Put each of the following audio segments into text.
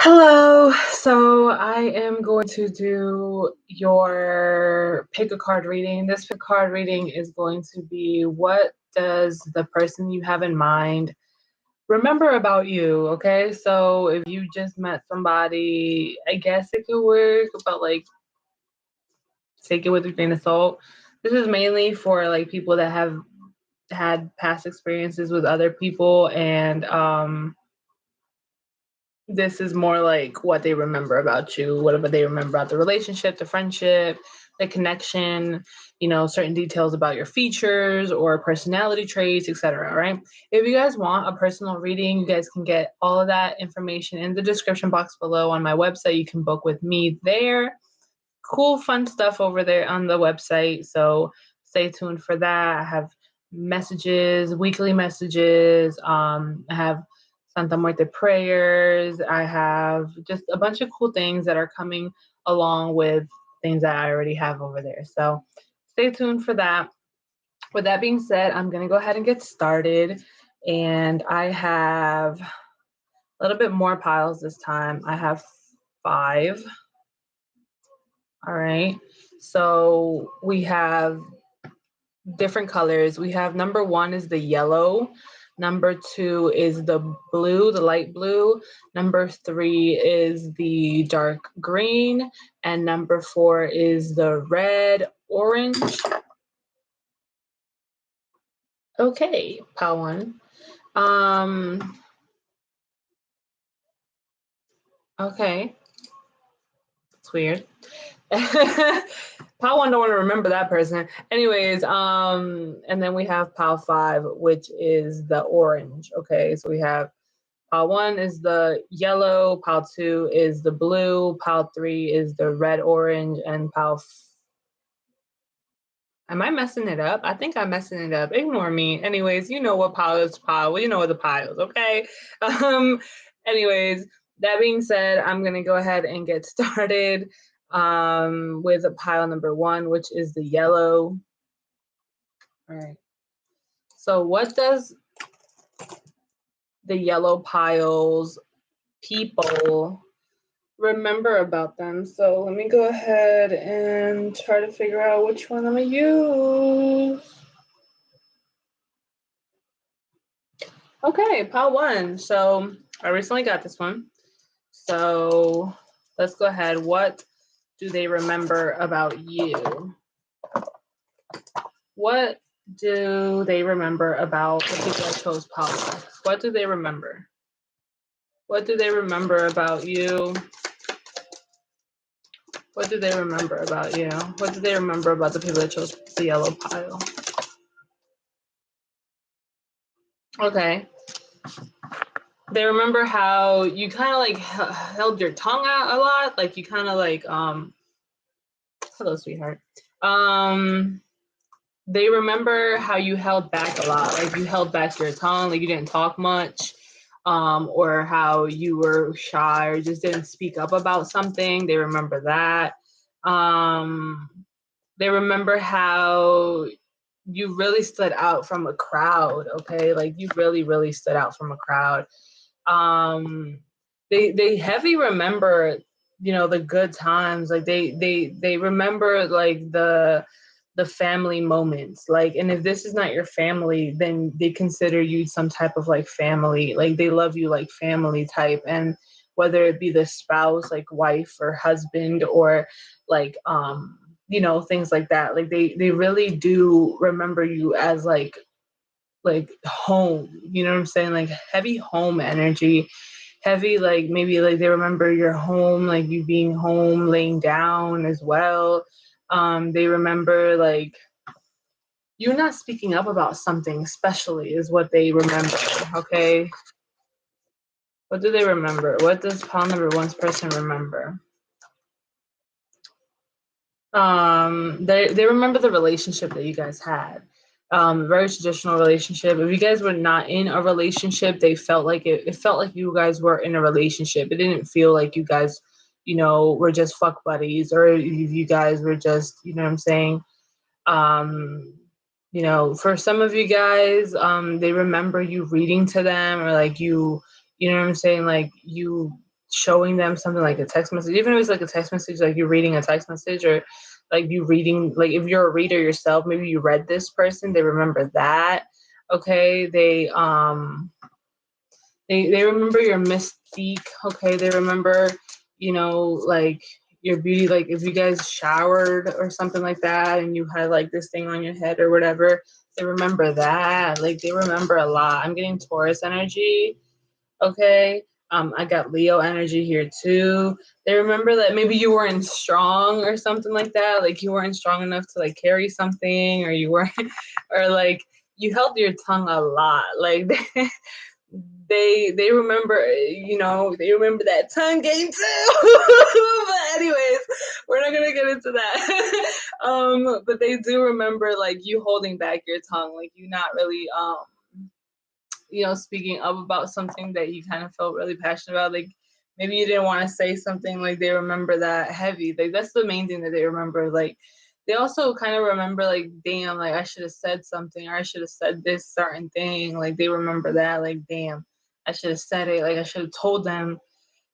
Hello. So I am going to do your pick a card reading. This pick a card reading is going to be, what does the person you have in mind remember about you? Okay. So if you just met somebody, I guess it could work, but like take it with a grain of salt. This is mainly for like people that have had past experiences with other people, and this is more like what they remember about you, whatever they remember about the relationship, the friendship, the connection, certain details about your features or personality traits, etc. Right? If you guys want a personal reading, you guys can get all of that information in the description box below on my website. You can book with me there. Cool, fun stuff over there on the website. So stay tuned for that. I have messages, weekly messages. I have Santa Muerte prayers. I have just a bunch of cool things that are coming along with things that I already have over there. So stay tuned for that. With that being said, I'm going to go ahead and get started. And I have a little bit more piles this time. I have 5. All right. So we have different colors. We have number 1 is the yellow. Number 2 is the blue, the light blue. Number 3 is the dark green. And number 4 is the red, orange. Okay, pile 1. Okay. It's weird. Pile 1 don't want to remember that person. Anyways, and then we have pile 5, which is the orange. Okay, so we have pile 1 is the yellow, pile 2 is the blue, pile 3 is the red, orange, and am I messing it up? I think I'm messing it up. Ignore me. Anyways, you know what pile is pile. Well, you know what the piles, okay? Anyways, that being said, I'm gonna go ahead and get started with pile number 1, which is the yellow. All right. So what does the yellow piles people remember about them? So let me go ahead and try to figure out which one I'm gonna use. Okay, pile 1. So I recently got this one. So let's go ahead. What do they remember about you? What do they remember about the people that chose pile 1? What do they remember? What do they remember about you? What do they remember about you? What do they remember about the people that chose the yellow pile? Okay. They remember how you kind of like held your tongue out a lot. Like you kind of like, hello, sweetheart. They remember how you held back a lot. Like you held back your tongue, like you didn't talk much. Or how you were shy or just didn't speak up about something. They remember that. They remember how you really stood out from a crowd, okay? Like you really, really stood out from a crowd. They heavy remember, the good times. Like they remember like the family moments. Like, and if this is not your family, then they consider you some type of like family. Like they love you like family type. And whether it be the spouse, like wife or husband, or like things like that. Like they really do remember you as like home. You know what I'm saying? Like heavy home energy. Heavy, like maybe like they remember your home, like you being home, laying down as well. They remember like you not speaking up about something, especially, is what they remember. Okay. What do they remember? What does pile number 1's person remember? They remember the relationship that you guys had. Very traditional relationship. If you guys were not in a relationship, they felt like it felt like you guys were in a relationship. It didn't feel like you guys, were just fuck buddies, or you guys were just, you know what I'm saying? For some of you guys, they remember you reading to them, or like you know what I'm saying? Like you showing them something like a text message, even if it's like a text message, like you're reading a text message, or like you reading, like if you're a reader yourself, maybe you read this person, they remember that. Okay, they remember your mystique. Okay, they remember, like your beauty. Like if you guys showered or something like that, and you had like this thing on your head or whatever, they remember that. Like they remember a lot. I'm getting Taurus energy. Okay. I got Leo energy here too. They remember that maybe you weren't strong or something like that. Like you weren't strong enough to like carry something, or you weren't, or like you held your tongue a lot. Like they remember, they remember that tongue game too. But anyways, we're not gonna get into that. But they do remember like you holding back your tongue, like you not really speaking up about something that you kind of felt really passionate about. Like maybe you didn't want to say something, like they remember that heavy. Like that's the main thing that they remember. Like they also kind of remember like, damn, like I should have said something, or I should have said this certain thing. Like they remember that, like, damn, I should have said it. Like I should have told them.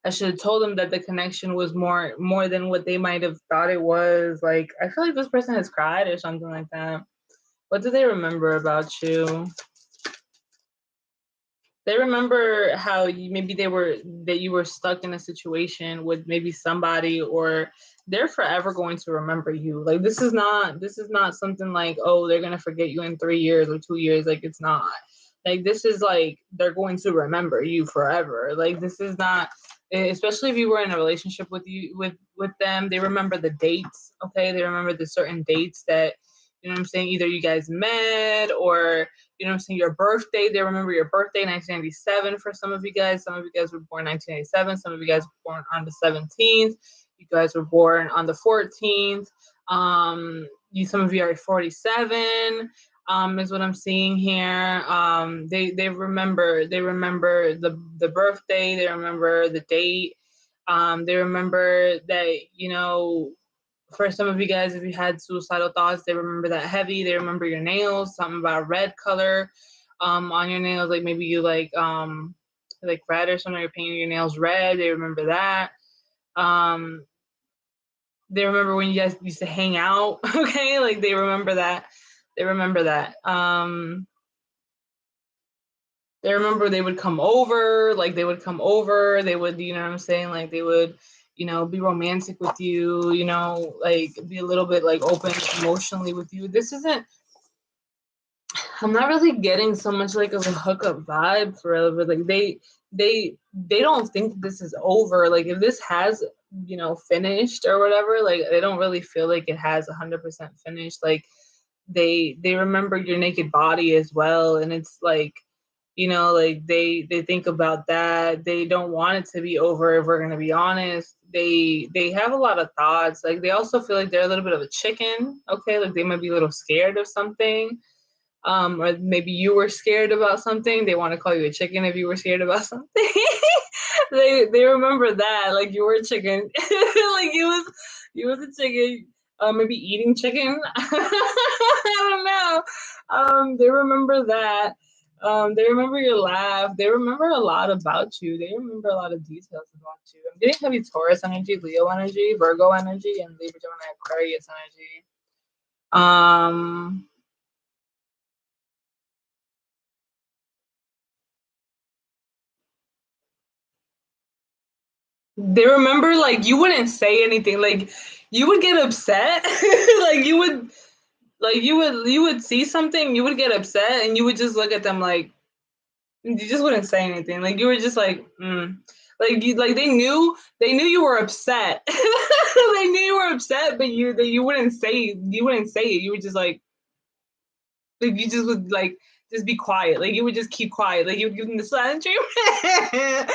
I should have told them that the connection was more than what they might have thought it was. Like I feel like this person has cried or something like that. What do they remember about you? They remember how you were stuck in a situation with maybe somebody, or they're forever going to remember you. Like this is not something like, oh, they're gonna forget you in 3 years or 2 years. Like it's not. Like this is like they're going to remember you forever. Like this is not, especially if you were in a relationship with them. They remember the dates. Okay, they remember the certain dates that, you know what I'm saying, either you guys met, or you know what I'm saying, your birthday. They remember your birthday, 1997 for some of you guys. Some of you guys were born 1987. Some of you guys were born on the 17th. You guys were born on the 14th. Some of you are 47. Is what I'm seeing here. They remember the birthday. They remember the date. They remember that, for some of you guys, if you had suicidal thoughts, they remember that heavy. They remember your nails, something about red color on your nails. Like maybe you like red or something, you're painting your nails red. They remember that. They remember when you guys used to hang out. Okay, like they remember that. They remember that. They remember they would come over, like they would come over, they would, you know what I'm saying? Like they would, be romantic with you, like be a little bit like open emotionally with you. I'm not really getting so much like of a hookup vibe for real, but like they don't think this is over. Like if this has, finished or whatever, like they don't really feel like it has 100% finished. Like they remember your naked body as well, and it's like, like they think about that. They don't want it to be over, if we're going to be honest. They have a lot of thoughts. Like they also feel like they're a little bit of a chicken. Okay, like they might be a little scared of something. Or maybe you were scared about something. They want to call you a chicken if you were scared about something. They remember that, like you were a chicken. Like you was a chicken. Maybe eating chicken. I don't know. They remember that. They remember your laugh. They remember a lot about you. They remember a lot of details about you. I'm getting heavy Taurus energy, Leo energy, Virgo energy, and Libra, Gemini, Aquarius energy. They remember like you wouldn't say anything. Like you would get upset. Like you would see something, you would get upset, and you would just look at them like you just wouldn't say anything. Like you were just like, like they knew you were upset. They knew you were upset, but you wouldn't say it. You were just like you just would like just be quiet. Like you would just keep quiet. Like you would give them the silent treatment.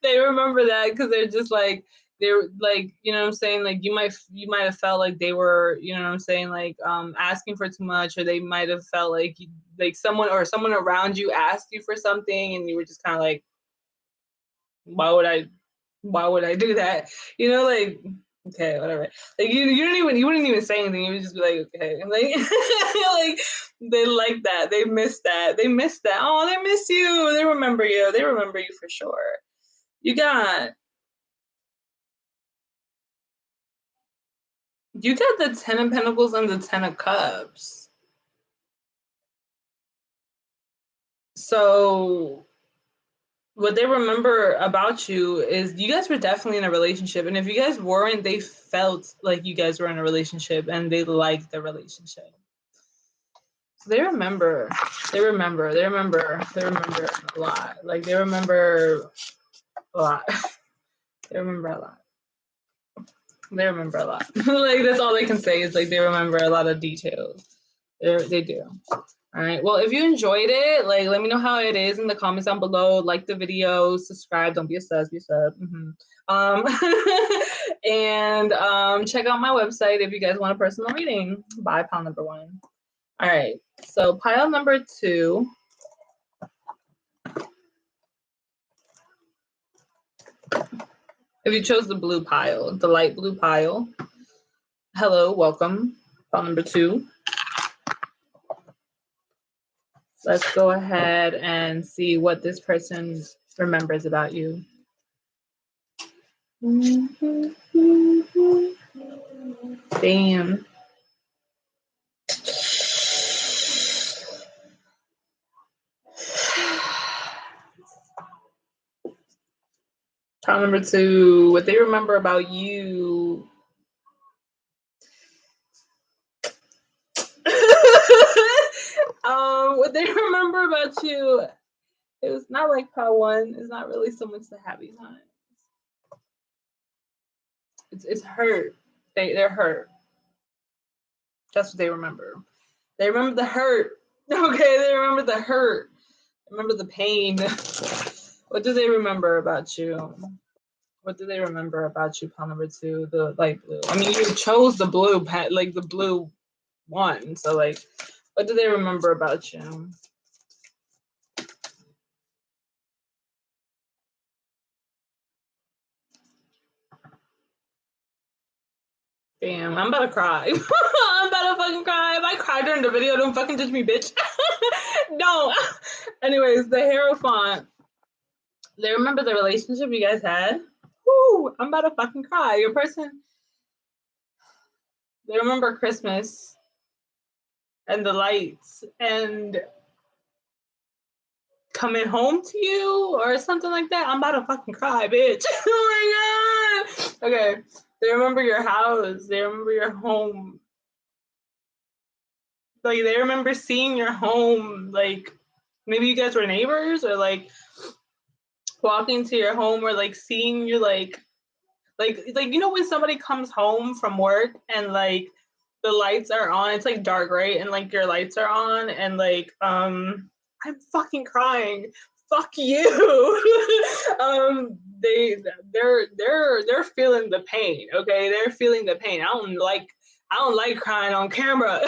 They remember that because they're just like they're like, you know what I'm saying, like you might have felt like they were, you know what I'm saying, like asking for too much, or they might have felt like like someone around you asked you for something, and you were just kind of like, why would I do that, like, okay, whatever. Like you wouldn't even say anything. You would just be like, okay, and like like they like that. They miss that. Oh, they miss you. They remember you. For sure. You got You got the 10 of Pentacles and the 10 of Cups. So what they remember about you is you guys were definitely in a relationship. And if you guys weren't, they felt like you guys were in a relationship and they liked the relationship. So they remember a lot. Like they remember a lot. They remember a lot. They remember a lot. Like that's all they can say is like they remember a lot of details. They do. All right. Well, if you enjoyed it, like let me know how it is in the comments down below. Like the video, subscribe. Don't be a sus, be a sub. And check out my website if you guys want a personal reading. Bye, pile number 1. All right. So pile number 2. If you chose the blue pile, the light blue pile, hello, welcome. Pile number 2. Let's go ahead and see what this person remembers about you. Damn. Pile number 2, what they remember about you. What they remember about you, it was not like pile 1. It's not really so much the happy times. It's hurt. They're hurt. That's what they remember. They remember the hurt. Okay, they remember the hurt. Remember the pain. What do they remember about you? What do they remember about you, pile number 2, the light blue? I mean, you chose the blue, like the blue one. So, like, what do they remember about you? Damn, I'm about to cry. I'm about to fucking cry. If I cry during the video, don't fucking judge me, bitch. No. Anyways, the Hierophant. They remember the relationship you guys had. Woo, I'm about to fucking cry. Your person, they remember Christmas and the lights and coming home to you or something like that. I'm about to fucking cry, bitch. Oh my god. Okay. They remember your house. They remember your home. Like they remember seeing your home. Like maybe you guys were neighbors or like walking to your home or like seeing you like you know when somebody comes home from work and like the lights are on, it's like dark, right? And like your lights are on and like I'm fucking crying. Fuck you. They're feeling the pain, okay? They're feeling the pain. I don't like crying on camera.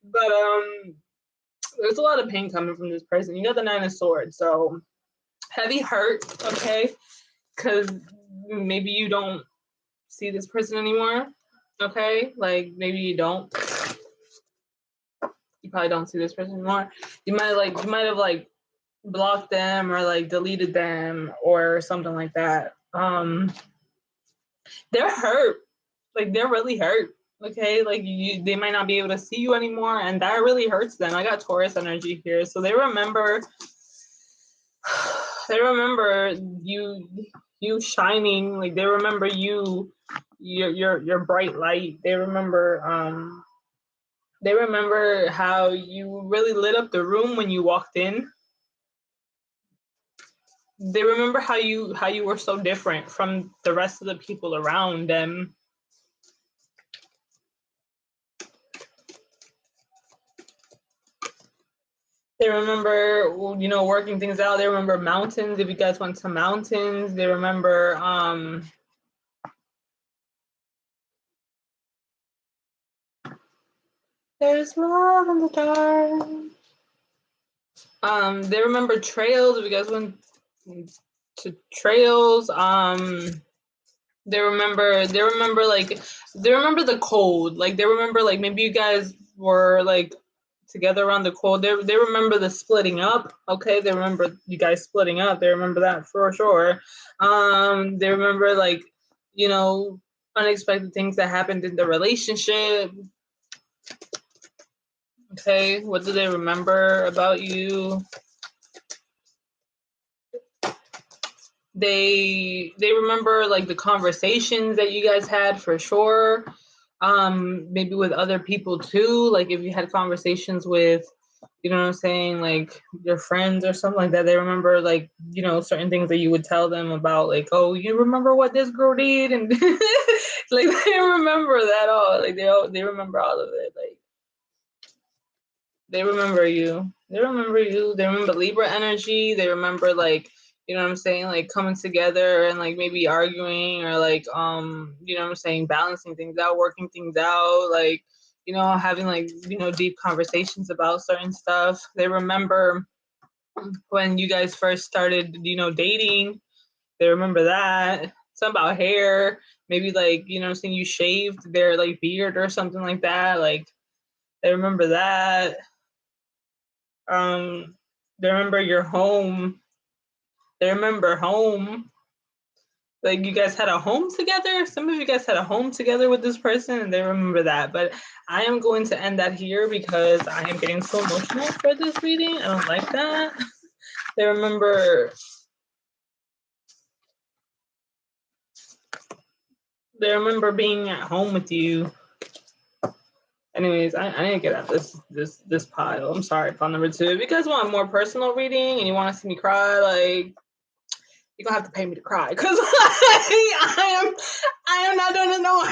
But there's a lot of pain coming from this person. You got the 9 of Swords, so heavy hurt, okay? Because maybe you don't see this person anymore, okay? Like maybe you don't. You probably don't see this person anymore. You might have like blocked them or like deleted them or something like that. They're hurt. Like they're really hurt. Okay, like they might not be able to see you anymore, and that really hurts them. I got Taurus energy here, so they remember you shining. Like they remember your bright light. They remember how you really lit up the room when you walked in. They remember how you were so different from the rest of the people around them. They remember, you know, working things out. They remember mountains. If you guys went to mountains, they remember there's love in the dark. They remember trails. If you guys went to trails, they remember the cold. Like they remember like maybe you guys were like together around the cold. They remember the splitting up. Okay, they remember you guys splitting up. They remember that for sure. They remember like, you know, unexpected things that happened in the relationship. Okay, what do they remember about you? They remember like the conversations that you guys had for sure. Maybe with other people too. Like if you had conversations with, you know what I'm saying, like your friends or something like that, they remember like, you know, certain things that you would tell them about, like, oh, you remember what this girl did, and like they remember that all. Like they remember all of it. Like they remember you. They remember you. They remember Libra energy. They remember like, you know what I'm saying, like coming together and like maybe arguing or like you know what I'm saying, balancing things out, working things out, like, you know, having like, you know, deep conversations about certain stuff. They remember when you guys first started, you know, dating. They remember that. Something about hair. Maybe like, you know what I'm saying, you shaved their like beard or something like that. Like they remember that. They remember your home. They remember home. Like you guys had a home together. Some of you guys had a home together with this person, and they remember that. But I am going to end that here because I am getting so emotional for this reading. I don't like that. They remember. They remember being at home with you. Anyways, I need to get out this pile. I'm sorry, pile number 2. If you guys want a more personal reading and you want to see me cry, like, you're gonna have to pay me to cry because I am not doing it no more.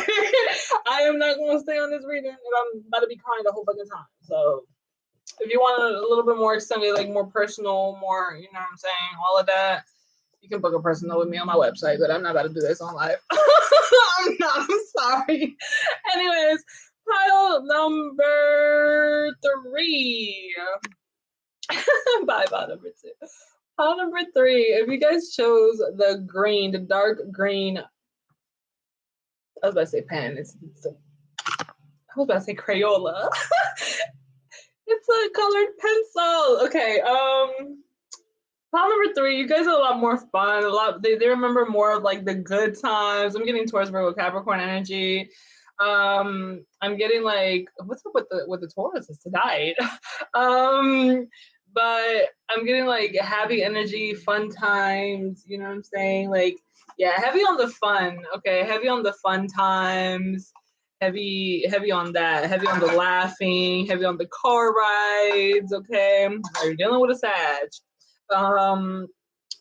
I am not gonna stay on this reading and I'm about to be crying the whole fucking time. So if you want a little bit more extended, like more personal, more, you know what I'm saying, all of that, you can book a personal with me on my website, but I'm not about to do this on live. I'm sorry. Anyways, pile number 3. Bye, pile number 2. Pile number 3, if you guys chose the green, the dark green, I was about to say pen, I was about to say Crayola. It's a colored pencil. Okay, pile number 3, you guys are a lot more fun. They remember more of like the good times. I'm getting towards Virgo Capricorn energy. I'm getting like, what's up with the Taurus? It's tonight. But I'm getting like happy energy, fun times, you know what I'm saying? Like, yeah, heavy on the fun, okay? Heavy on the fun times, heavy on that, heavy on the laughing, heavy on the car rides, okay? You're dealing with a Sag.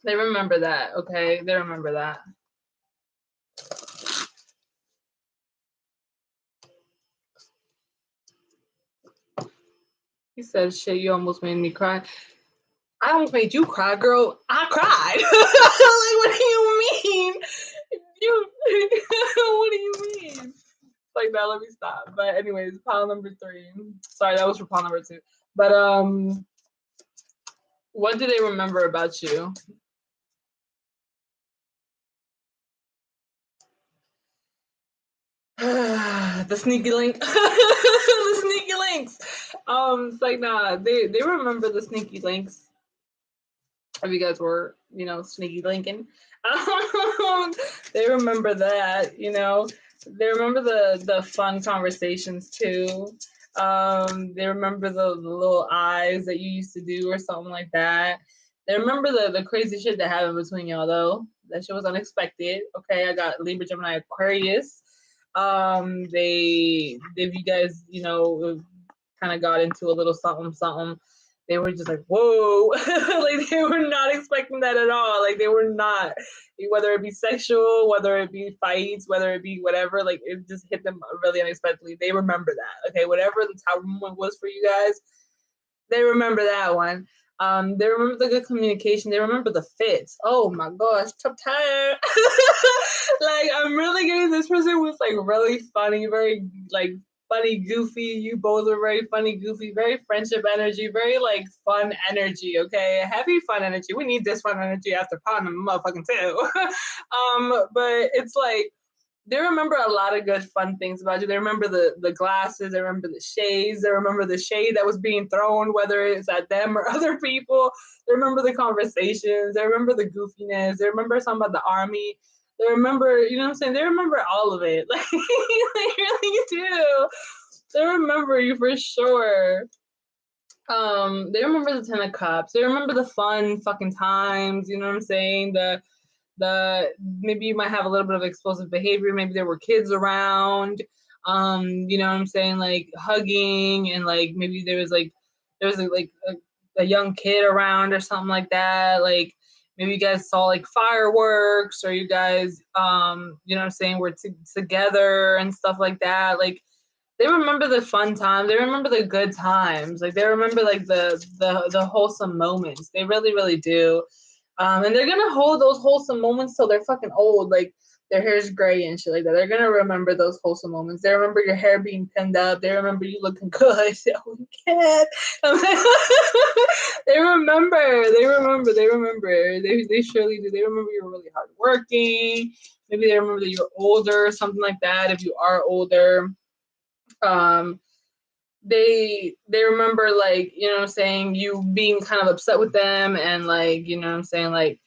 They remember that, okay? They remember that. He said, shit, you almost made me cry. I almost made you cry, girl. I cried. Like, what do you mean? What do you mean? Like, now let me stop. But anyways, pile number 3. Sorry, that was for pile number 2. But what do they remember about you? The sneaky link. The sneaky links. It's like, nah, they remember the sneaky links. If you guys were, you know, sneaky linking. They remember that, you know. They remember the fun conversations too. They remember the little eyes that you used to do or something like that. They remember the crazy shit that happened between y'all though. That shit was unexpected. Okay, I got Libra, Gemini, Aquarius. If you guys, you know, kind of got into a little something, they were just like, whoa. Like they were not expecting that at all. Like they were not, whether it be sexual, whether it be fights, whether it be whatever, like it just hit them really unexpectedly. They remember that. Okay, whatever the tower moment was for you guys, they remember that one. They remember the good communication. They remember the fits. Oh my gosh, I'm tired. Like I'm really getting this person was like really funny, very like funny, goofy. You both are very funny, goofy, very friendship energy, very like fun energy. Okay, heavy fun energy. We need this fun energy after pounding motherfucking 2. But it's like they remember a lot of good fun things about you. They remember the glasses, they remember the shades, they remember the shade that was being thrown, whether it's at them or other people. They remember the conversations, they remember the goofiness, they remember something about the army. They remember, you know what I'm saying? They remember all of it. Like, they really do. They remember you for sure. They remember the 10 of Cups. They remember the fun fucking times. You know what I'm saying? The maybe you might have a little bit of explosive behavior. Maybe there were kids around. You know what I'm saying? Like hugging and like maybe there was a young kid around or something like that. Like maybe you guys saw like fireworks or you guys you know what I'm saying, were together and stuff like that. Like they remember the fun times. They remember the good times. Like they remember like the wholesome moments. They really, really do. And they're gonna hold those wholesome moments till they're fucking old. Like their hair's gray and shit like that. They're gonna remember those wholesome moments. They remember your hair being pinned up. They remember you looking good. Oh my god. They remember. They remember. They remember. They surely do. They remember you're really hardworking. Maybe they remember that you're older, something like that. If you are older. Um, they remember like, you know what I'm saying, you being kind of upset with them and like, you know what I'm saying, like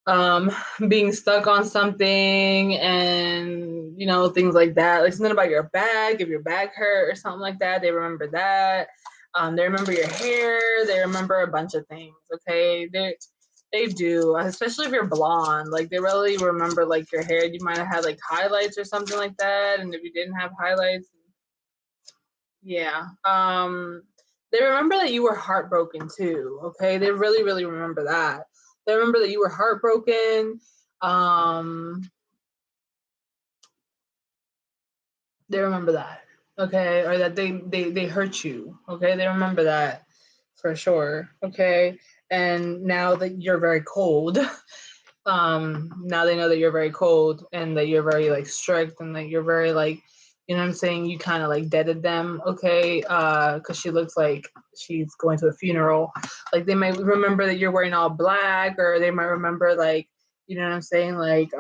um being stuck on something and you know things like that, like something about your back, if your back hurt or something like that, they remember that. They remember your hair, they remember a bunch of things. Okay, they do, especially if you're blonde. Like they really remember like your hair. You might have had like highlights or something like that, and if you didn't have highlights, yeah. They remember that you were heartbroken too. Okay. They really, really remember that. They remember that you were heartbroken. Um, they remember that. Okay. Or that they hurt you. Okay. They remember that for sure. Okay. And now that you're very cold, now they know that you're very cold and that you're very like strict and that you're very like, you know what I'm saying, you kind of like deaded them. Okay, because she looks like she's going to a funeral. Like they might remember that you're wearing all black, or they might remember like, you know what I'm saying, like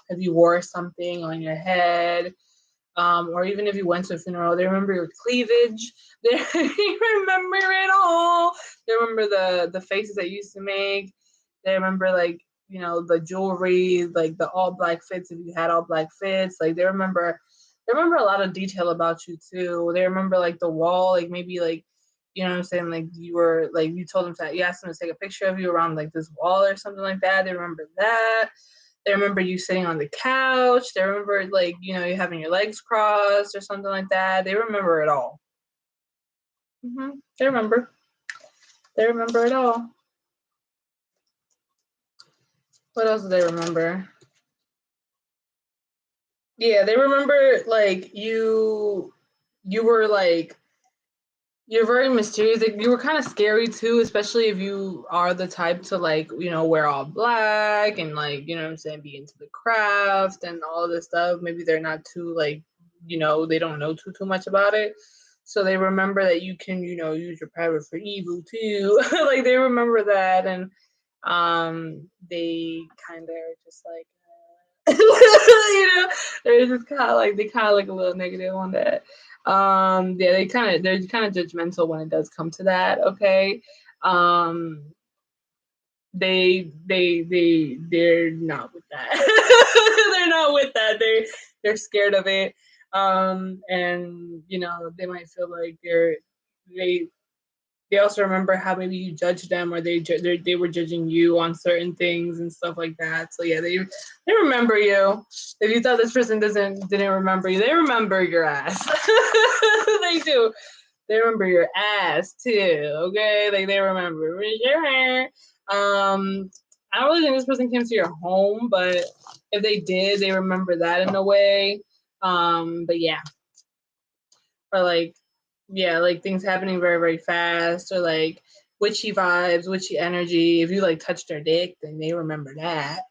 if you wore something on your head, or even if you went to a funeral, they remember your cleavage. They remember it all. They remember the faces that you used to make. They remember like, you know, the jewelry, like the all black fits if you had all black fits. Like they remember a lot of detail about you too. They remember like the wall, like maybe like, you know what I'm saying, like you were like, you told them to, you asked them to take a picture of you around like this wall or something like that. They remember that. They remember you sitting on the couch. They remember like, you know, you having your legs crossed or something like that. They remember it all. They remember. They remember it all. What else do they remember? Yeah, they remember like you were like, you're very mysterious. Like, you were kind of scary too, especially if you are the type to like, you know, wear all black and like, you know what I'm saying, be into the craft and all this stuff. Maybe they're not too like, you know, they don't know too much about it. So they remember that you can, you know, use your power for evil too. Like they remember that, and they kind of are just like you know, they're just kind of like, they kind of like a little negative on that. Yeah, they're kind of judgmental when it does come to that. Okay. um they're not with that. They're not with that. They're scared of it. And you know, they might feel like they they also remember how maybe you judged them, or they were judging you on certain things and stuff like that. So yeah, they remember you. If you thought this person didn't remember you, they remember your ass. They do. They remember your ass too. Okay, like they remember. I don't really think this person came to your home, but if they did, they remember that in a way. But yeah, or like, yeah, like things happening very, very fast, or like witchy vibes, witchy energy. If you like touched their dick, then they remember that.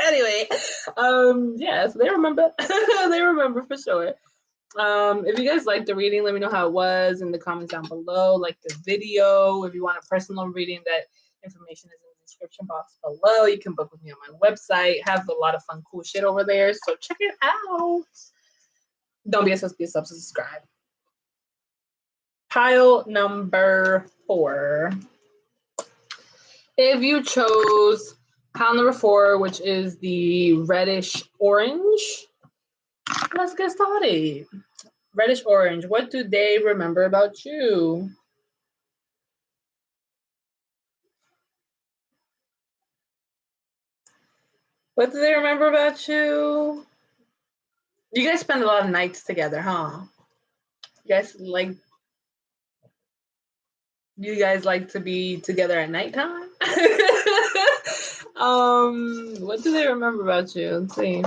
Anyway, yeah, so they remember. They remember for sure. If you guys liked the reading, let me know how it was in the comments down below. Like the video. If you want a personal reading, that information is in the description box below. You can book with me on my website. Have a lot of fun, cool shit over there. So check it out. Don't be a sus, be a sub, subscribe. Pile number 4. If you chose Pile number 4, which is the reddish orange. Let's get started. Reddish orange. What do they remember about you? What do they remember about you? You guys spend a lot of nights together, huh? You guys like to be together at nighttime? What do they remember about you? Let's see.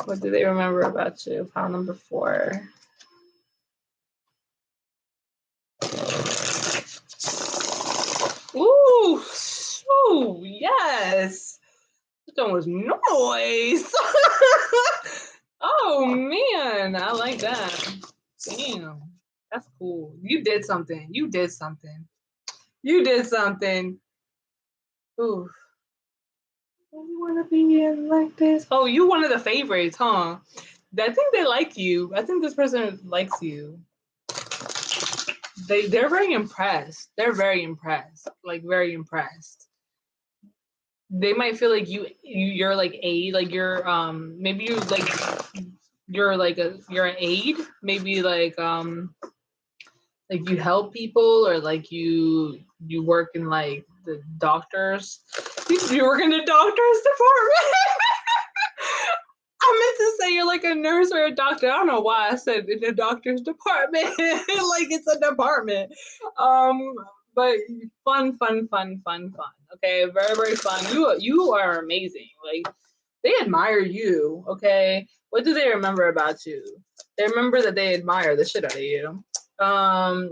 What do they remember about you? Pile number 4. Ooh, ooh, yes. That was noise. Oh man, I like that. Damn, that's cool. You did something. You did something. You did something. Ooh. You want to be in like this? Oh, you one of the favorites, huh? I think they like you. I think this person likes you. They're very impressed. They're very impressed. Like very impressed. They might feel like you're like aid, like you're maybe you're an aid, maybe like you help people, or like you work in like the doctors. You work in the doctor's department. I meant to say you're like a nurse or a doctor. I don't know why I said in the doctor's department. Like it's a department. But fun. Okay, very, very fun. You are amazing. Like they admire you. Okay, what do they remember about you? They remember that they admire the shit out of you.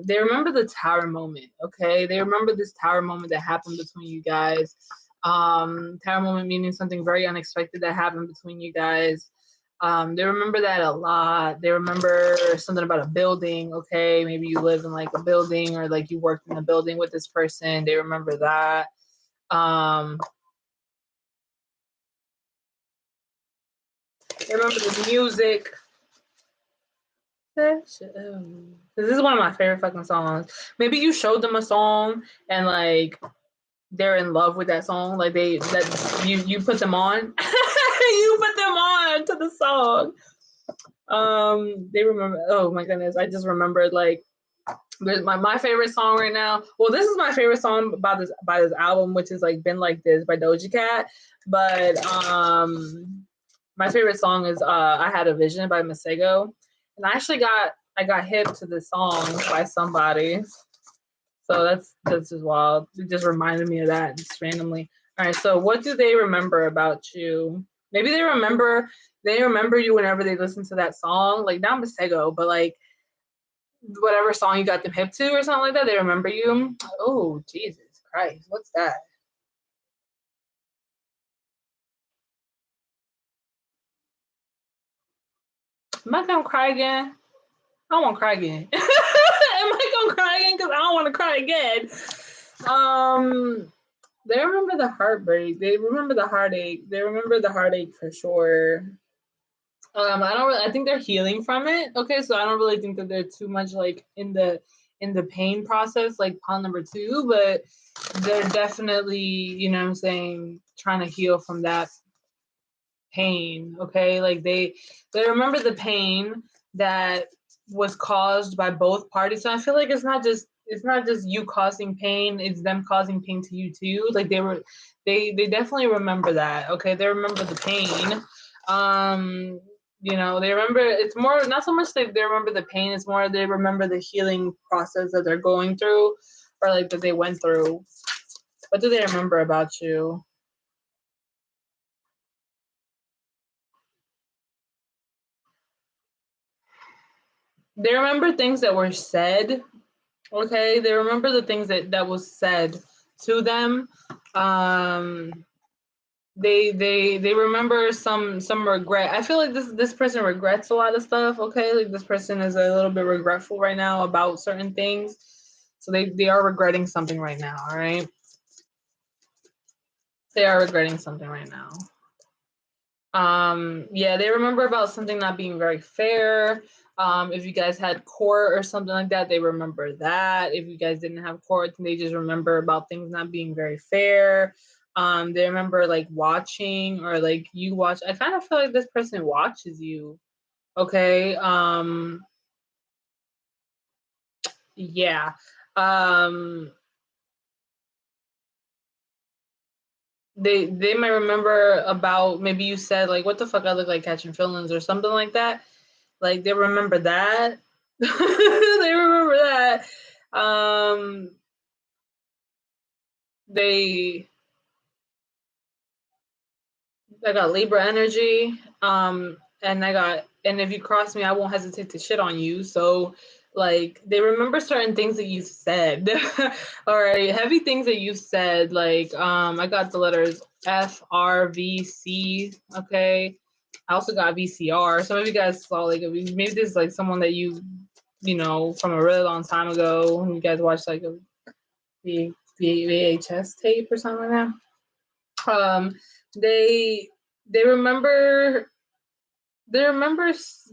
They remember the tower moment. Okay, they remember this tower moment that happened between you guys. Tower moment meaning something very unexpected that happened between you guys. They remember that a lot. They remember something about a building. Okay, maybe you live in like a building, or like you worked in a building with this person. They remember that. They remember the music. This is one of my favorite fucking songs. Maybe you showed them a song and like they're in love with that song. Like you put them on. You put them on to the song. They remember. Oh my goodness, I just remembered like my favorite song right now. Well, this is my favorite song by this album, which is like Been Like This by Doja Cat. But my favorite song is I Had a Vision by Masego. And I got hip to this song by somebody. So that's just wild. It just reminded me of that just randomly. All right, so what do they remember about you? Maybe they remember you whenever they listen to that song, like not Masego, but like whatever song you got them hip to or something like that. They remember you. Oh, Jesus Christ, what's that? Am I gonna cry again? I don't want to cry again. Am I gonna cry again? Because I don't want to cry again. They remember the heartbreak. They remember the heartache. They remember the heartache for sure. I think they're healing from it. Okay, so I don't really think that they're too much like in the pain process, like pile number 2, but they're definitely, you know what I'm saying, trying to heal from that pain. Okay, like they remember the pain that was caused by both parties. So I feel like it's not just you causing pain, it's them causing pain to you too. Like they definitely remember that. Okay, they remember the pain. You know, they remember, it's more not so much they remember the pain, it's more they remember the healing process that they're going through, or like that they went through. What do they remember about you? They remember things that were said. Okay, they remember the things that was said to them. um they remember some regret. I feel like this person regrets a lot of stuff. Okay, like this person is a little bit regretful right now about certain things, so they are regretting something right now. All right, they are regretting something right now. Yeah, they remember about something not being very fair. If you guys had court or something like that, they remember that. If you guys didn't have court, they just remember about things not being very fair. They remember like watching or like you watch. I kind of feel like this person watches you. Okay. Yeah. Um, they might remember about maybe you said like what the fuck I look like catching feelings or something like that. Like they remember that. They remember that. They I got Libra energy. And if you cross me, I won't hesitate to shit on you. So like they remember certain things that you said. All right, heavy things that you said. Like I got the letters F, R, V, C. Okay. I also got VCR. Some of you guys saw like maybe this is like someone that you know from a really long time ago. You guys watched like a VHS tape or something like that. They they remember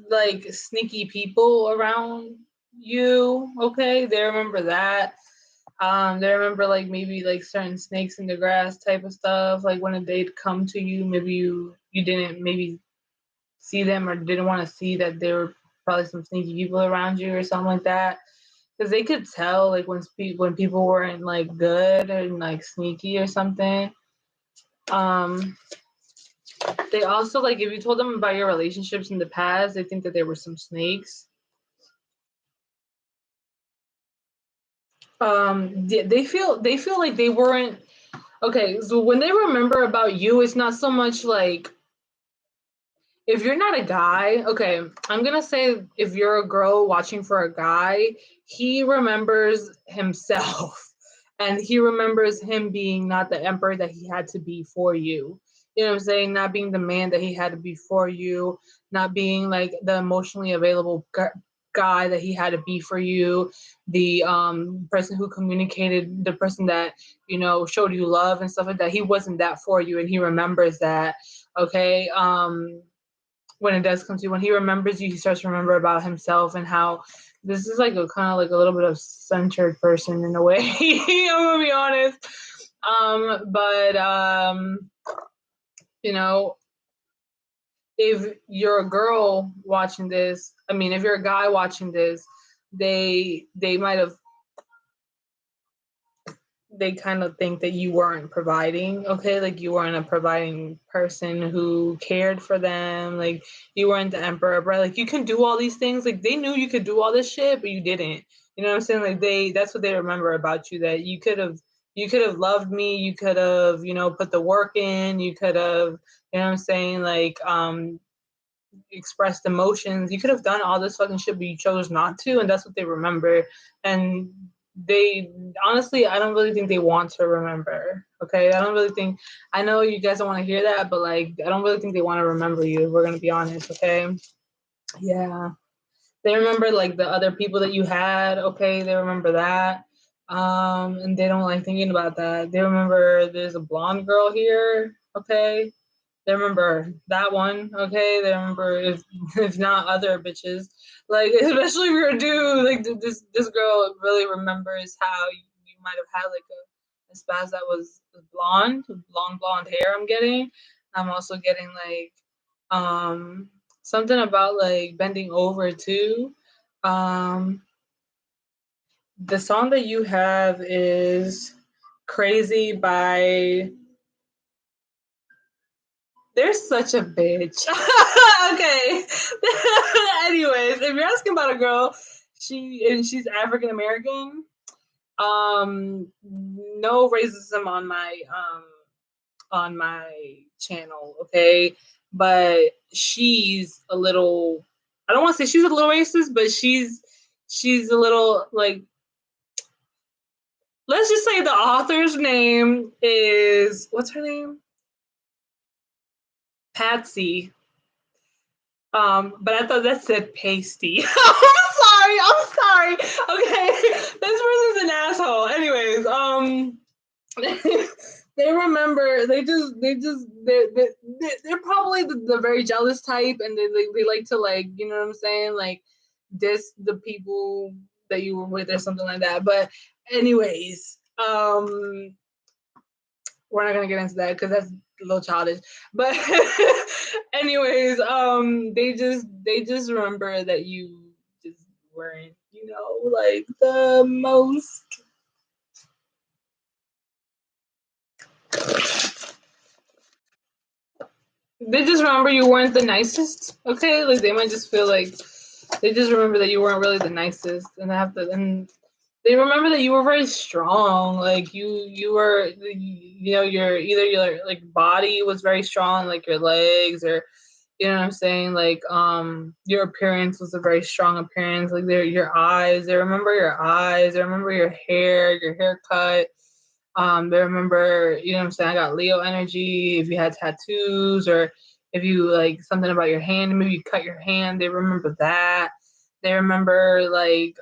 like sneaky people around you. Okay, they remember that. They remember like maybe like certain snakes in the grass type of stuff. Like when they'd come to you, maybe you didn't maybe see them or didn't want to see that there were probably some sneaky people around you or something like that. Because they could tell like when people weren't like good and like sneaky or something. Um, they also like if you told them about your relationships in the past, they think that there were some snakes. They feel like they weren't okay. So when they remember about you, it's not so much like if you're not a guy, okay, I'm gonna say if you're a girl watching for a guy, he remembers himself and he remembers him being not the emperor that he had to be for you. You know what I'm saying? Not being the man that he had to be for you, not being like the emotionally available guy that he had to be for you, the person who communicated, the person that, you know, showed you love and stuff like that. He wasn't that for you and he remembers that. Okay. When it does come to when he remembers you, he starts to remember about himself and how this is like a kind of like a little bit of centered person in a way. I'm gonna be honest. But you know, if you're a girl watching this, I mean, if you're a guy watching this, they might have they kind of think that you weren't providing, okay? Like you weren't a providing person who cared for them. Like you weren't the emperor, right? Like you can do all these things. Like they knew you could do all this shit, but you didn't. You know what I'm saying? Like that's what they remember about you, that you could have loved me, you could have, you know, put the work in, you could have, you know what I'm saying? Like expressed emotions. You could have done all this fucking shit, but you chose not to, and that's what they remember. And they honestly, I don't really think they want to remember. Okay, I don't really think. I know you guys don't want to hear that, but like, I don't really think they want to remember you. We're gonna be honest, okay? Yeah, they remember like the other people that you had. Okay, they remember that. And they don't like thinking about that. They remember there's a blonde girl here. Okay, they remember that one, okay? They remember if not other bitches, like especially if you're a dude. Like this girl really remembers how you might have had like a spouse that was blonde, long blonde hair. I'm getting. I'm also getting like something about like bending over too. Um, the song that you have is "Crazy" by They're such a bitch. Okay. Anyways, if you're asking about a girl, she's African American. No racism on my channel, okay? But she's a little I don't want to say she's a little racist, but she's a little like let's just say the author's name is what's her name? Patsy. But I thought that said pasty. I'm sorry. Okay, this person's an asshole. Anyways, they remember. They're probably the very jealous type, and they like to like you know what I'm saying, like diss the people that you were with or something like that. But anyways, we're not gonna get into that because that's a little childish. But anyways, they just remember that you just weren't, like the most. They just remember you weren't the nicest. Okay, like they might just feel like they just remember that you weren't really the nicest, and they remember that you were very strong. Like you were, your like body was very strong, like your legs, or you know what I'm saying. Like your appearance was a very strong appearance. Like your eyes. They remember your eyes. They remember your hair, your haircut. They remember, you know what I'm saying. I got Leo energy. If you had tattoos or if you like something about your hand, maybe you cut your hand. They remember that. They remember like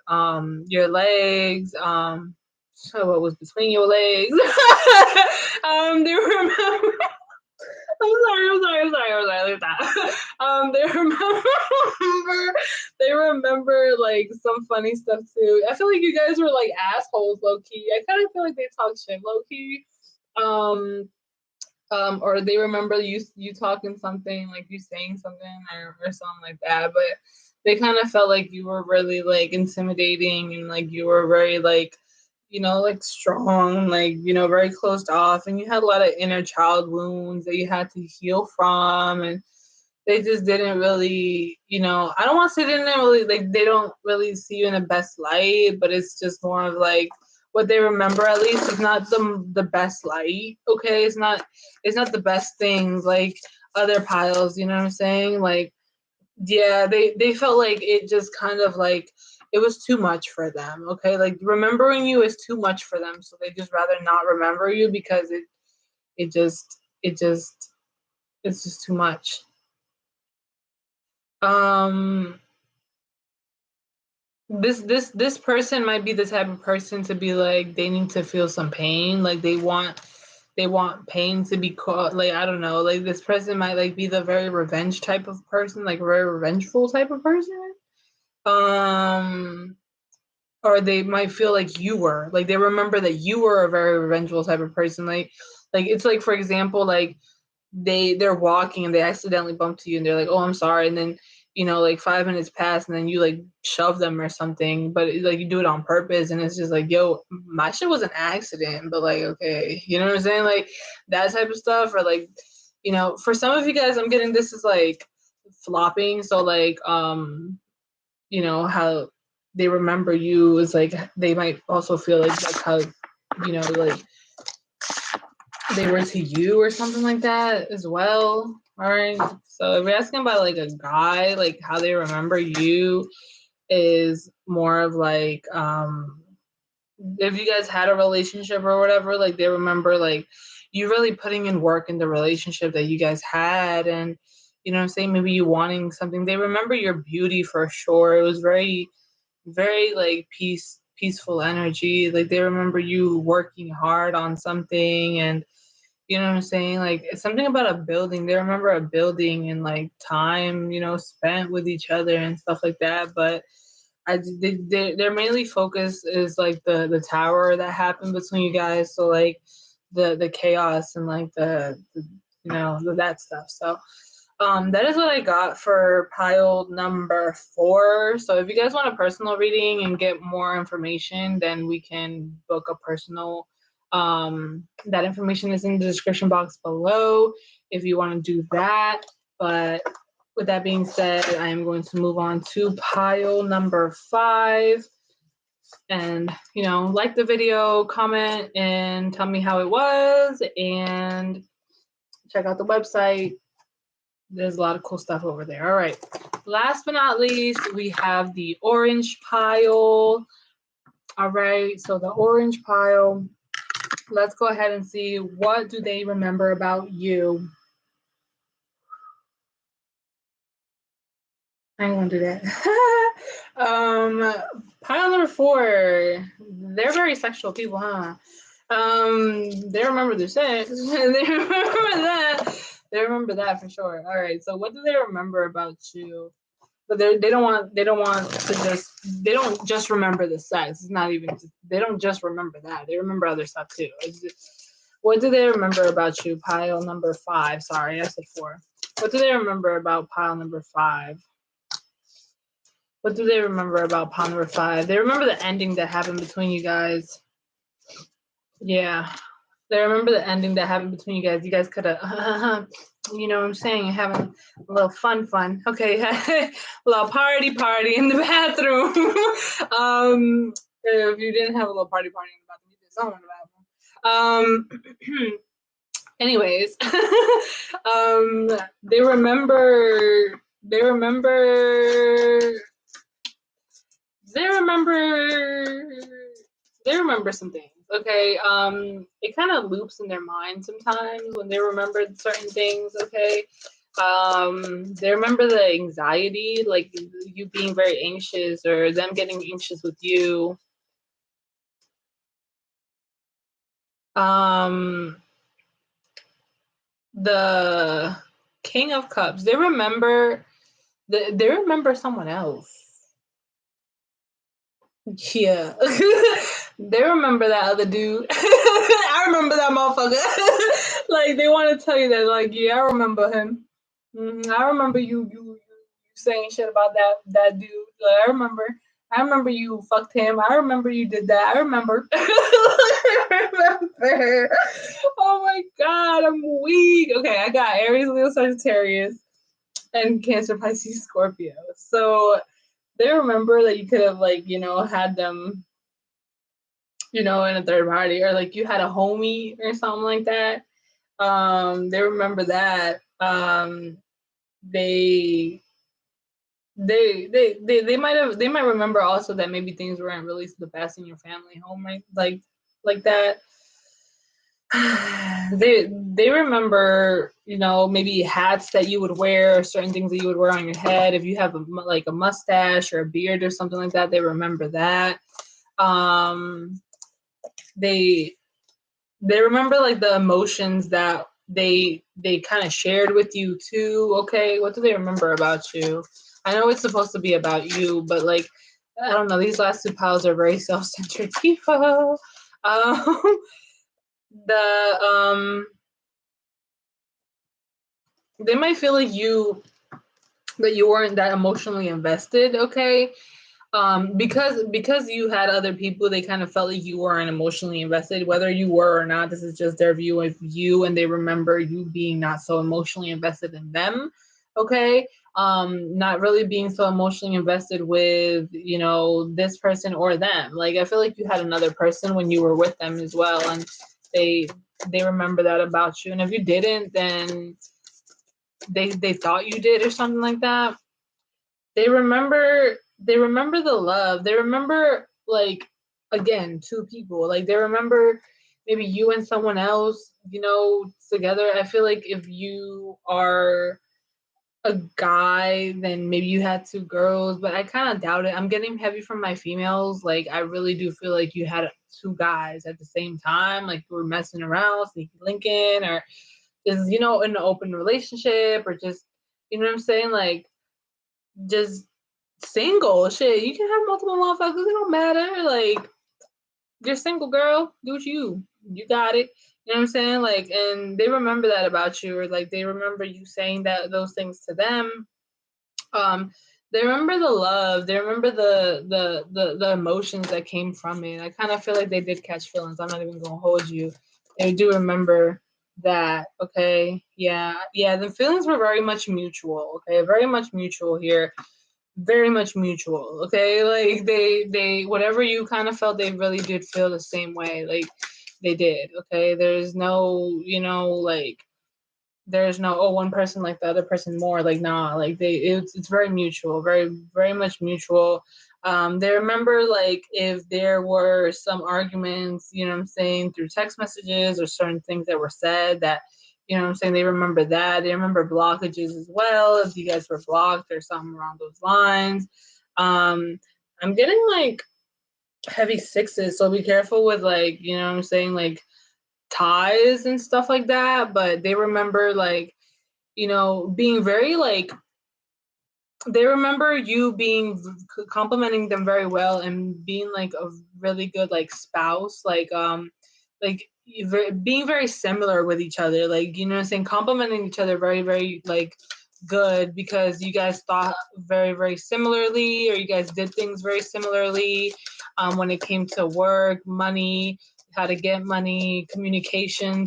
your legs, so what was between your legs. They remember. I'm sorry. Like that. They remember like some funny stuff too. I feel like you guys were like assholes, low key. I kind of feel like they talk shit, low key. Or they remember you talking something, like you saying something or something like that. But they kind of felt like you were really like intimidating and like you were very like, like strong, like, very closed off, and you had a lot of inner child wounds that you had to heal from, and they just didn't really, I don't want to say they didn't really, like, they don't really see you in the best light, but it's just more of like what they remember, at least, is not the best light. Okay, it's not the best things like other piles, you know what I'm saying? Like, yeah, they felt like it just kind of like it was too much for them. Okay, like remembering you is too much for them, so they just rather not remember you because it just it's just too much. um this person might be the type of person to be like, they need to feel some pain, like they want pain to be caught, like, I don't know, like this person might like be the very revenge type of person, like very revengeful type of person. um or they might feel like you were, like they remember that you were a very revengeful type of person, like it's like, for example, like they're walking and they accidentally bump to you and they're like, oh, I'm sorry, and then like 5 minutes pass and then you like shove them or something, but like you do it on purpose, and it's just like, yo, my shit was an accident, but like, okay, you know what I'm saying, like that type of stuff. Or like, for some of you guys, I'm getting this is like flopping, so like how they remember you is like they might also feel like that's how like they were to you or something like that as well. All right. So if you're asking about like a guy, like how they remember you is more of like if you guys had a relationship or whatever, like they remember like you really putting in work in the relationship that you guys had, and you know what I'm saying, maybe you wanting something. They remember your beauty for sure. It was very, very like peaceful energy. Like they remember you working hard on something, and you know what I'm saying? Like it's something about a building. They remember a building and like time, spent with each other and stuff like that. But their mainly focus is like the tower that happened between you guys. So like the chaos and like that stuff. So that is what I got for pile number 4. So if you guys want a personal reading and get more information, then we can book a personal. That information is in the description box below if you want to do that. But with that being said, I am going to move on to pile number 5. And, like the video, comment, and tell me how it was, and check out the website. There's a lot of cool stuff over there. All right. Last but not least, we have the orange pile. All right. So the orange pile. Let's go ahead and see, what do they remember about you. I ain't gonna do that. Pile number 4. They're very sexual people, huh? They remember their sex. They remember that. They remember that for sure. All right. So what do they remember about you? but they don't want to they don't just remember the sex. It's not even, they don't just remember that. They remember other stuff too. What do they remember about you? Pile number 5. Sorry, I said 4. What do they remember about pile number 5? What do they remember about pile number 5? They remember the ending that happened between you guys. Yeah. They remember the ending that happened between you guys. You guys could have, you know what I'm saying, having a little fun. Okay, a little party in the bathroom. If you didn't have a little party in the bathroom, you did something in the bathroom. Anyways, they remember some things. Okay, it kind of loops in their mind sometimes when they remember certain things. Okay, they remember the anxiety, like you being very anxious or them getting anxious with you. The King of Cups, they remember someone else. Yeah. They remember that other dude. I remember that motherfucker. Like, they want to tell you that, like, yeah, I remember him. I remember you saying shit about that dude. Like, I remember you fucked him. I remember you did that. I remember. I remember. Oh my God, I'm weak. Okay, I got Aries, Leo, Sagittarius, and Cancer, Pisces, Scorpio. So they remember that you could have, like, you know, had them, you know, in a third party, or like you had a homie or something like that. They remember that. They might remember also that maybe things weren't really the best in your family home, right? Like that. They remember, you know, maybe hats that you would wear, or certain things that you would wear on your head. If you have like a mustache or a beard or something like that, they remember that. They remember like the emotions that they kind of shared with you too. Okay, what do they remember about you? I know it's supposed to be about you, but like, I don't know, these last 2 piles are very self-centered people. The They might feel like you weren't that emotionally invested. Okay, because you had other people, they kind of felt like you weren't emotionally invested, whether you were or not. This is just their view of you, and they remember you being not so emotionally invested in them. Okay, not really being so emotionally invested with, you know, this person or them. Like, I feel like you had another person when you were with them as well, and they remember that about you. And if you didn't, then they thought you did or something like that. They remember the love. They remember, like, again, 2 people. Like, they remember maybe you and someone else, you know, together. I feel like if you are a guy, then maybe you had 2 girls, but I kind of doubt it. I'm getting heavy from my females. Like, I really do feel like you had 2 guys at the same time. Like, you were messing around, sneaky linking, or just, you know, in an open relationship, or just, you know what I'm saying? Like, just single. Shit, you can have multiple motherfuckers. It don't matter. Like, you're single, girl. Do what you got it. You know what I'm saying? Like, and they remember that about you, or like they remember you saying those things to them. They remember the love. They remember the emotions that came from it. I kind of feel like they did catch feelings. I'm not even gonna hold you. They do remember that. Okay, yeah. The feelings were very much mutual. Okay, very much mutual here. Very much mutual. Okay, like they whatever you kind of felt, they really did feel the same way. Like, they did. Okay, there's no, you know, like, there's no, oh, one person like the other person more. Like, nah, like it's very mutual, very much mutual. They remember, like, if there were some arguments, you know what I'm saying, through text messages or certain things that were said, that, you know what I'm saying, they remember that. They remember blockages as well, if you guys were blocked or something around those lines. I'm getting like heavy 6s, so be careful with, like, you know what I'm saying, like, ties and stuff like that. But they remember, like, you know, being very, like, they remember you complimenting them very well and being like a really good like spouse, like being very similar with each other, like, you know what I'm saying, complimenting each other very, very like good, because you guys thought very, very similarly, or you guys did things very similarly, when it came to work, money, how to get money, communication,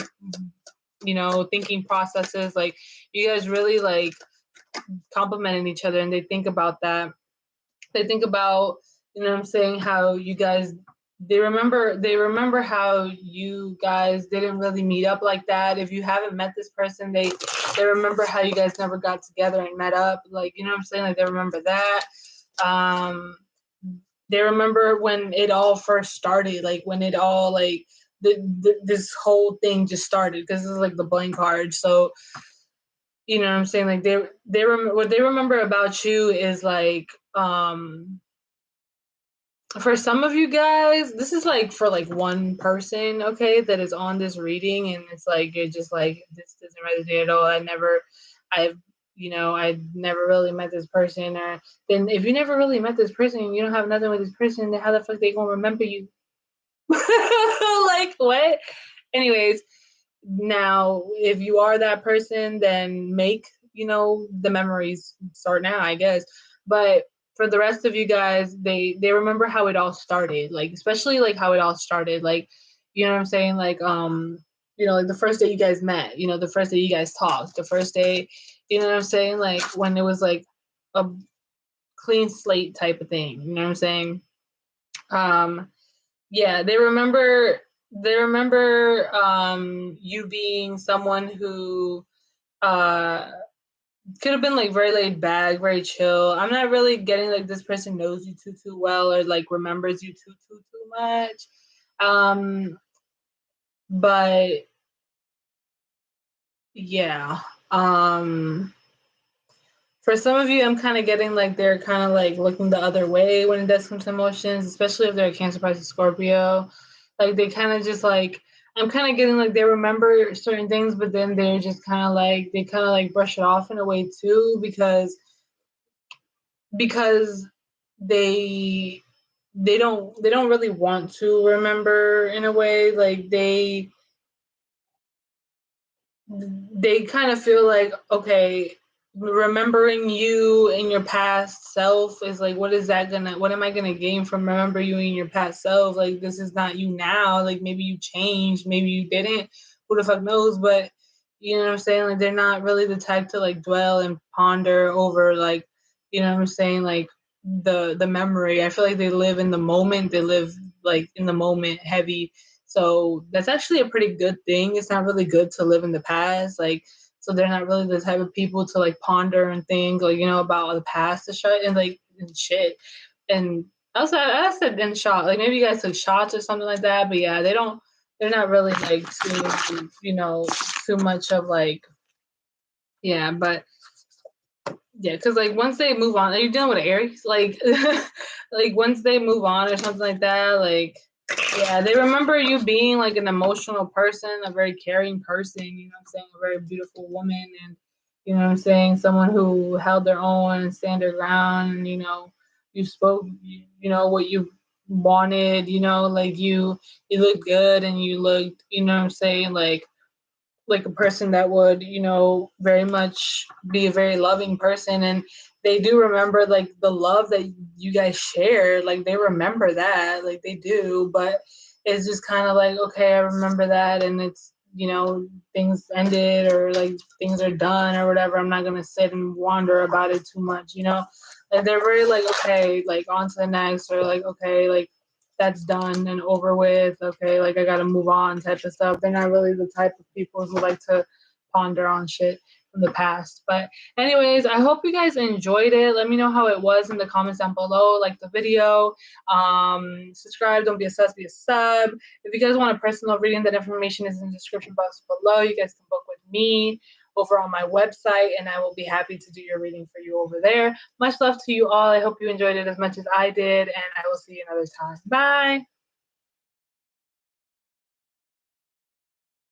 you know, thinking processes. Like, you guys really like complimenting each other, and they think about that. They think about, you know what I'm saying, how you guys, they remember how you guys didn't really meet up like that. If you haven't met this person, they remember how you guys never got together and met up, like, you know what I'm saying, like, they remember that. um they remember when it all first started, like when it all like this whole thing just started, because this is like the blank card. So, you know what I'm saying, like, what they remember about you is like, for some of you guys, this is like for like one person, okay, that is on this reading, and it's like, you're just like, this doesn't resonate at all. I've, you know, I never really met this person. Or then, if you never really met this person and you don't have nothing with this person, then how the fuck they gonna remember you? Like, what? Anyways, now, if you are that person, then make, you know, the memories start now, I guess. But for the rest of you guys, they remember how it all started, like, especially like how it all started, like, you know what I'm saying, like, you know, like the first day you guys met, you know, the first day you guys talked, the first day, you know what I'm saying, like, when it was like a clean slate type of thing, you know what I'm saying. um yeah, they remember you being someone who uh could have been like very laid back, very chill. I'm not really getting like this person knows you too well, or like remembers you too much. Um but yeah. Um for some of you, I'm kind of getting like they're kind of like looking the other way when it does come to emotions, especially if they're a Cancer, Pisces, Scorpio. Like, they kind of just like, I'm kind of getting like they remember certain things, but then they're just kind of like, they kind of like brush it off in a way too, because they they don't really want to remember in a way, like they kind of feel like, okay, remembering you and your past self is like, what am I gonna gain from remember you in your past self? Like, this is not you now. Like, maybe you changed, maybe you didn't, who the fuck knows. But you know what I'm saying, like, they're not really the type to like dwell and ponder over, like, you know what I'm saying, like, the memory. I feel like they live in the moment. They live like in the moment heavy. So that's actually a pretty good thing. It's not really good to live in the past. Like, so they're not really the type of people to like ponder and think, like, you know, about the past and shit, and like, and shit. And also, I said in shot, like, maybe you guys took shots or something like that. But yeah, they're not really like too, you know, too much of like, yeah. But yeah, because like once they move on, are you dealing with an Aries? Like, like once they move on or something like that, like, yeah, they remember you being like an emotional person, a very caring person, you know what I'm saying, a very beautiful woman, and you know what I'm saying, someone who held their own and stand their ground, and you know, you spoke, you know, what you wanted, you know, like you looked good, and you looked, you know what I'm saying, like a person that would, you know, very much be a very loving person. And they do remember like the love that you guys share, like they remember that, like they do. But it's just kind of like, okay, I remember that, and it's, you know, things ended, or like things are done or whatever. I'm not gonna sit and wander about it too much, you know. Like, they're very like, okay, like on to the next, or like, okay, like that's done and over with. Okay, like I gotta move on type of stuff. They're not really the type of people who like to ponder on shit from the past. But anyways, I hope you guys enjoyed it. Let me know how it was in the comments down below. Like the video, subscribe. Don't be a sus, be a sub. If you guys want a personal reading, that information is in the description box below. You guys can book with me over on my website, and I will be happy to do your reading for you over there. Much love to you all. I hope you enjoyed it as much as I did, and I will see you another time. Bye.